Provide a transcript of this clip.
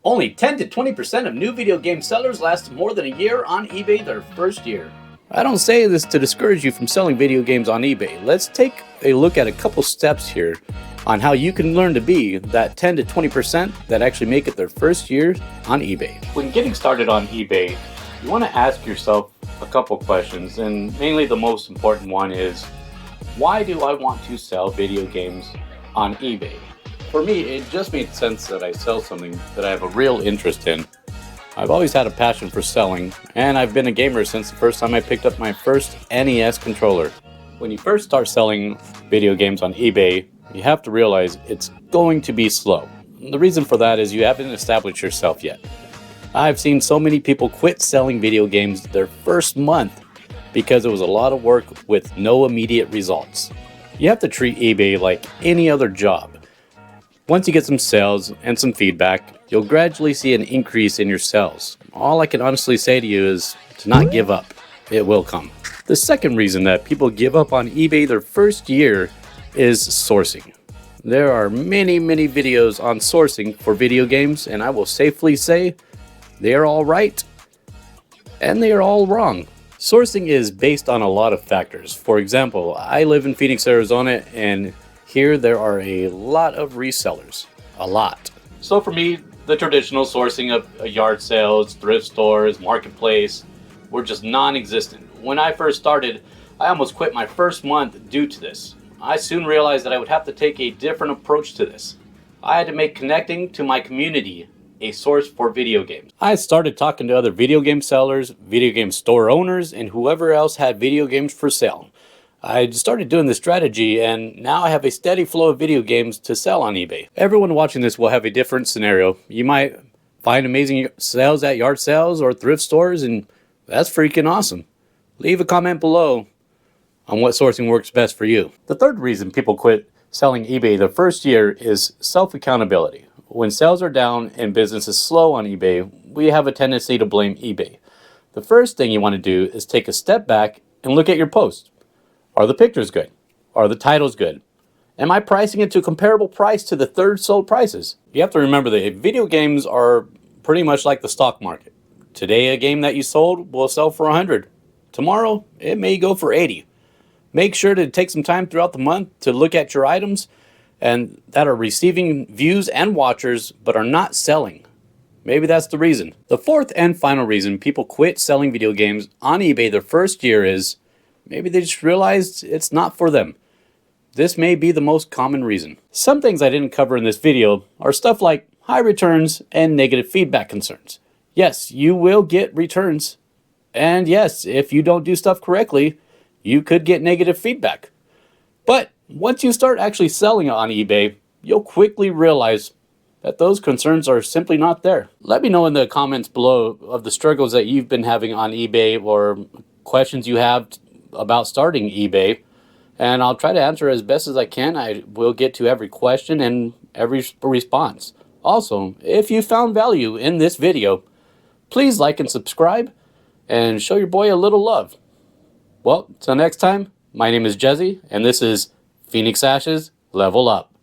Only 10 to 20% of new video game sellers last more than a year on eBay their first year. I don't say this to discourage you from selling video games on eBay. Let's take a look at a couple steps here on how you can learn to be that 10 to 20% that actually make it their first year on eBay. When getting started on eBay, you want to ask yourself a couple questions, and mainly the most important one is, why do I want to sell video games on eBay? For me, it just made sense that I sell something that I have a real interest in. I've always had a passion for selling, and I've been a gamer since the first time I picked up my first NES controller. When you first start selling video games on eBay, you have to realize it's going to be slow. The reason for that is you haven't established yourself yet. I've seen so many people quit selling video games their first month because it was a lot of work with no immediate results. You have to treat eBay like any other job. Once you get some sales and some feedback, you'll gradually see an increase in your sales. All I can honestly say to you is to not give up. It will come. The second reason that people give up on eBay their first year is sourcing. There are many videos on sourcing for video games, and I will safely say they are all right and they are all wrong. Sourcing is based on a lot of factors. For example, I live in Phoenix, Arizona, and here there are a lot of resellers. A lot. So for me, the traditional sourcing of yard sales, thrift stores, marketplace were just non-existent. When I first started, I almost quit my first month due to this. I soon realized that I would have to take a different approach to this. I had to make connecting to my community a source for video games. I started talking to other video game sellers, video game store owners, and whoever else had video games for sale. I started doing this strategy, and now I have a steady flow of video games to sell on eBay. Everyone watching this will have a different scenario. You might find amazing sales at yard sales or thrift stores, and that's freaking awesome. Leave a comment below on what sourcing works best for you. The third reason people quit selling eBay the first year is self-accountability. When sales are down and business is slow on eBay, we have a tendency to blame eBay. The first thing you want to do is take a step back and look at your post. Are the pictures good? Are the titles good? Am I pricing it to a comparable price to the third sold prices? You have to remember that video games are pretty much like the stock market. Today, a game that you sold will sell for 100. Tomorrow, it may go for 80. Make sure to take some time throughout the month to look at your items and that are receiving views and watchers but are not selling. Maybe that's the reason. The fourth and final reason people quit selling video games on eBay their first year is maybe they just realized it's not for them. This may be the most common reason. Some things I didn't cover in this video are stuff like high returns and negative feedback concerns. Yes, you will get returns. And yes, if you don't do stuff correctly, you could get negative feedback. But once you start actually selling on eBay, you'll quickly realize that those concerns are simply not there. Let me know in the comments below of the struggles that you've been having on eBay or questions you have about starting eBay, and I'll try to answer as best as I can. I will get to every question and every response. Also, if you found value in this video, please like and subscribe and show your boy a little love. Well, till next time, my name is Jezzy, and this is Phoenix Ashes Level Up.